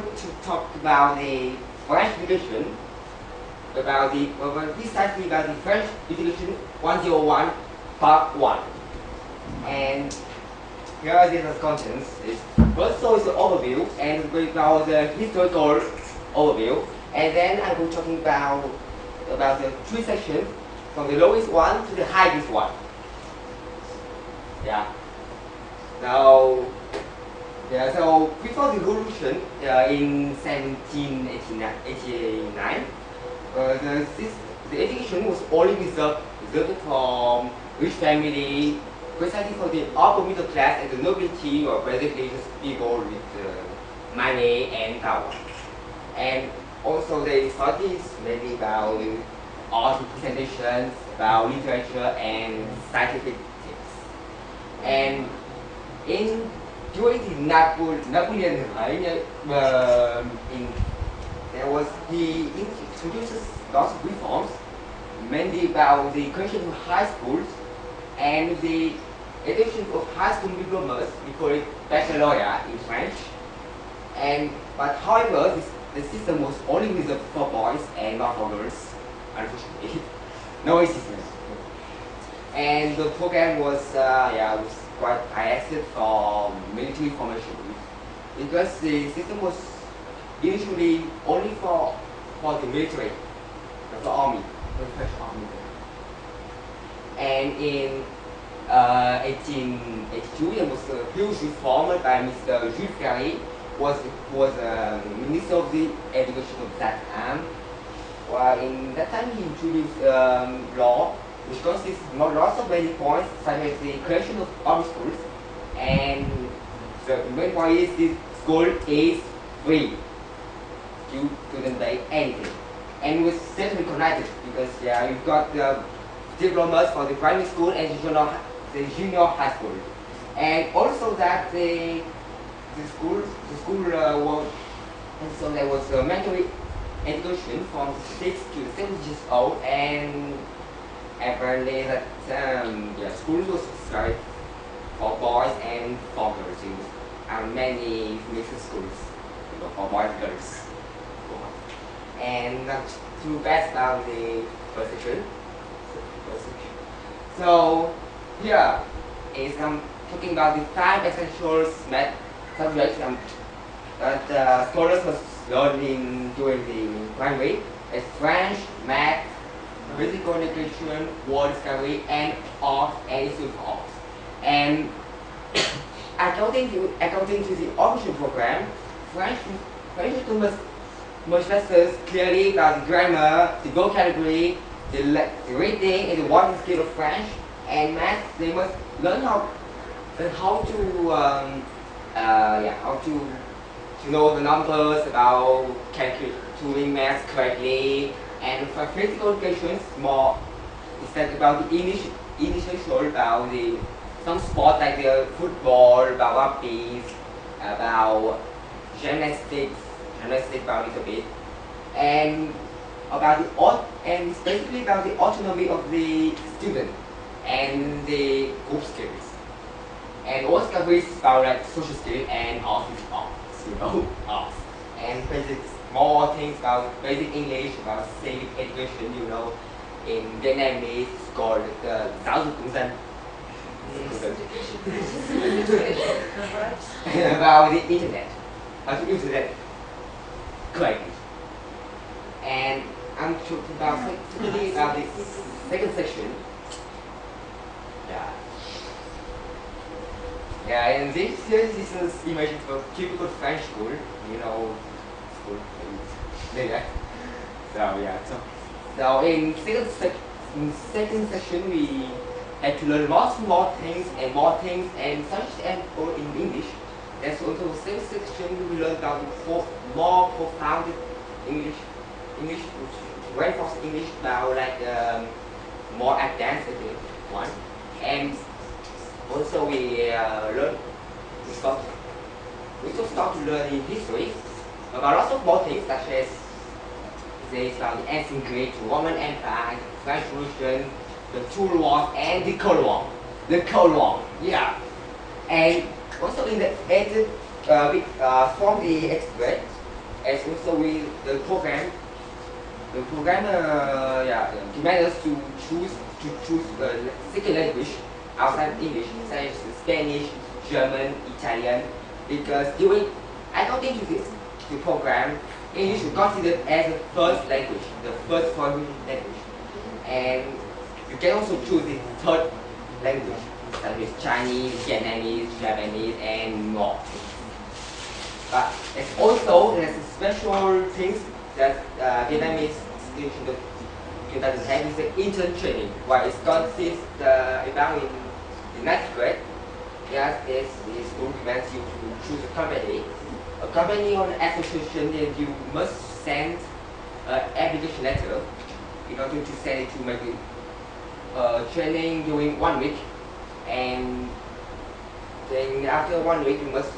going to talk about the French education, precisely about the French education 101 part 1. And here are the contents. First, so is the overview, and going about the historical overview, and then I will be talking about the 3 sections, from the lowest one to the highest one. Yeah. So before the revolution in 1789, the education was only reserved from rich family, precisely for the upper middle class and the nobility, or basically just people with money and power. And also the studies mainly about art representations, about literature and scientific things. And during the Napoleon reign, he introduces lots of reforms, mainly about the creation of high schools and the education of high school diplomas. We call it baccalaureate in French. But however, the system was only reserved for boys and not for girls, unfortunately. No assistance. And the program was quite biased for military formation, because the system was initially only for the military, the army, the French army. And in 1882, there was a huge reform by Mr. Jules Ferry, who was Minister of the Education of that time. Well, in that time, he introduced law, which consists of lots of many points, such as the creation of army schools, and the main point is this school is free. You couldn't pay anything, and was self-recognized because you've got the diplomas for the primary school and the junior high school, and also that the school was, and so there was a mandatory education from 6 to 7 years old, and apparently that school was started for boys and for girls. And many mixed schools, for boys and girls. And to best about the first section. So here is talking about the 5 essential math subjects that scholars must learn during the primary. It's French, math, physical education, word discovery, and art and history of art. And according to the official program, French must master clearly about the grammar, the vocabulary, the reading and the writing skill of French, and math. They must learn how to know the numbers, about doing math correctly. And for physical education, more it's about the initial about some sports like the football, about rugby, about gymnastics about a little bit, and basically about the autonomy of the student and the group skills. And all discoveries about like social skills and arts, arts. And basic more things about basic English, about civic education, in Vietnamese it's called the giáo dục công dân. About the internet, how to use it correctly. And I'm talking about the second section. And this is image of a typical French school, school. So in second section we had to learn lots more things, and such and in English. There's also the same section we learned about more profound English, reinforced English, about like more advanced one. And also we start to learn in history about lots of more things, such as about the ancient Greek, Roman Empire, French Revolution, the Two Wars, and the Cold War. And also in the from the expert as also with the program. The program demands us to choose second language outside English, such as Spanish, German, Italian, because during according to the program, English is considered as the first language, the first foreign language, and you can also choose the third language, such as Chinese, Vietnamese, Japanese, and more. But it's also there's special things that Vietnamese students doesn't have is the intern training, where it consists about in the ninth grade. Yes, this school demands you to choose a company on association, then you must send an application letter in order to send it to make training during 1 week, and then after 1 week you must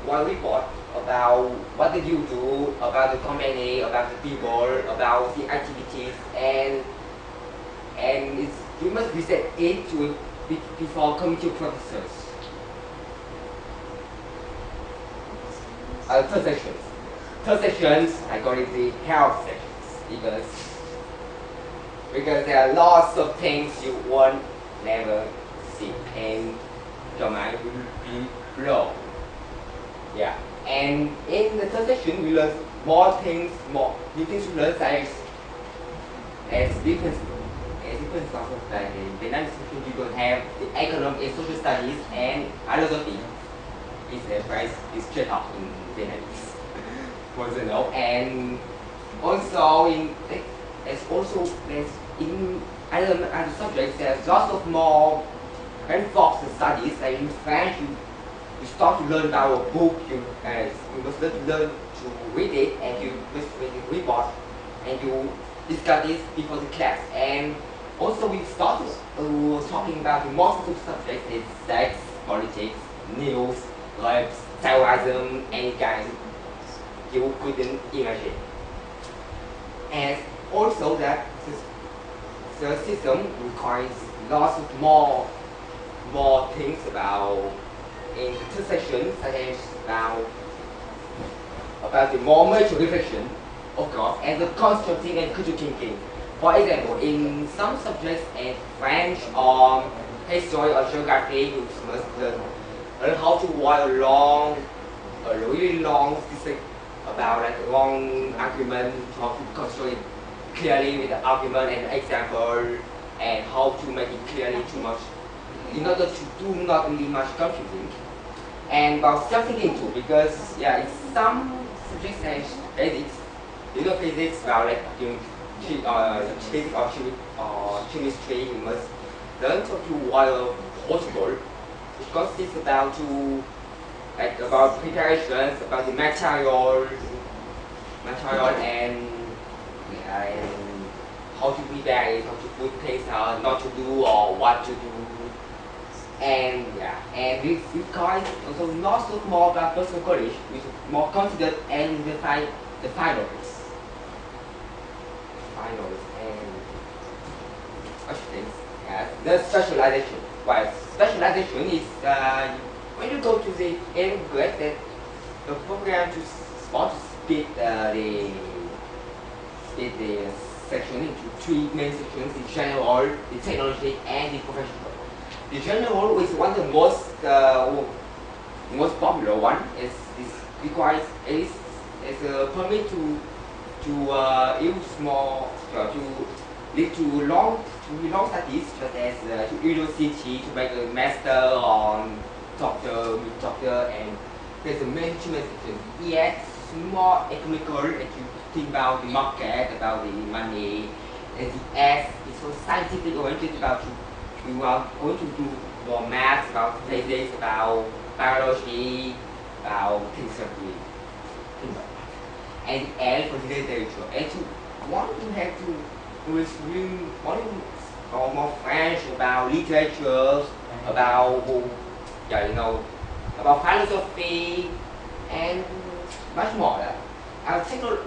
report about what did you do, about the company, about the people, about the activities, and you must present it to before committee professors. Third sections, I call it the health sections, because there are lots of things you won't never see, and your mind will be blown. Yeah, and in the third section, we learn more new things to learn, such as different stuff like in Vietnamese section, you will have the economic and social studies and philosophy. Is straight up in Vietnamese, for you know, and also there's in other subjects there's lots of more advanced studies. Like in French, you start to learn about a book. You must learn to read it, and you must read the report, and you discuss this before the class. And also we started talking about the most of the subjects is sex, politics, news, rapes, terrorism, any kind you couldn't imagine. And also that the system requires lots of more things about in the third section, such as about the more mature reflection, of course, and the constructive and critical thinking. For example, in some subjects in French or history or geography, you must learn how to write a really long thesis about like a long argument, how to construct it clearly with the argument and example, and how to make it clearly too much, in order to do not really much confusing. And about self-thinking too, because yeah, in some subjects like physics, physics, about like doing physics or chemistry, you must learn how to wire possible, which consists about preparations, about the material and how to prepare it, how to put things not to do or what to do. And this requires also lots of more about personal college, which is more considered and the finals and such things. Yes, the specialization. Well, specialization is when you go to the 11th grade, that the program to split the section into three main sections: the general, the technology, and the professional. The general is one of the most popular one. It requires is a permit to use more to lead to long studies, such as to university to make a master on doctor, and there's a management section. Yes, more economical, and you think about the market, about the money, and the S is so scientific oriented about you are going to do more maths, about physics, about biology, about things like that. And L for the literature. And to want to have to resume more French about literature, about about philosophy, and much more. Our technology,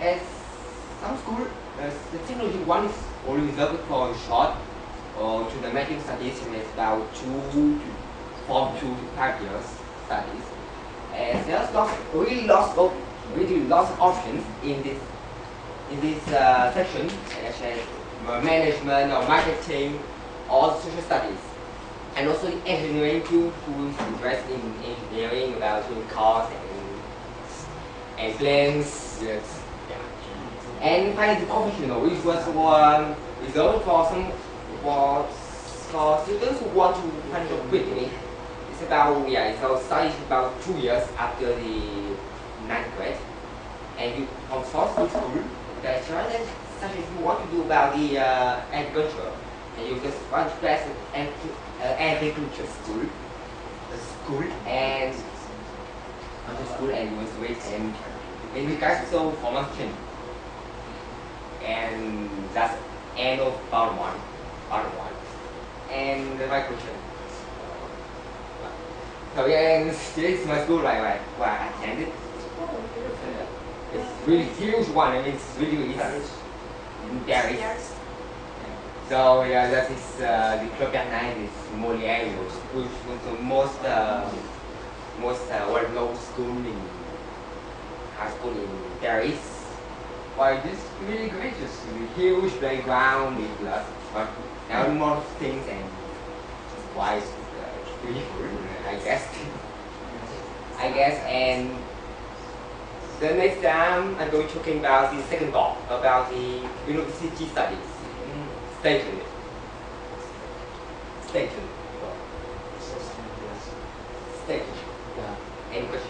as some school, the technology one is only reserved for short to the medical studies, and it's about 2 to 5 years studies. And there's really lots of really lots of options in this section, such as management or marketing or social studies. And also the engineering field, who is interested in engineering about doing cars and planes. Yes. Yeah. And finally, the professional, which was reserved for students who want to find a job quickly. It's about so studies about 2 years after the 9th grade, and you from source to school. That's right. And such as you want to do about the agriculture, and you just want to pass an agriculture school, and you must wait and in regards to formation, and that's end of part one. And my question. So yeah, and this is my school where I attended. It's really huge one. I mean, it's really in Paris. So yeah, that is the Club Bernard is Molière, which was the most well-known school in high school in Paris. Well, it's really great, just a huge playground with lots of more things, and why it's beautiful, I guess. And the next time I'm going to talking about the second part, about the university studies. Stay tuned. Stay tuned. Yeah. Any questions?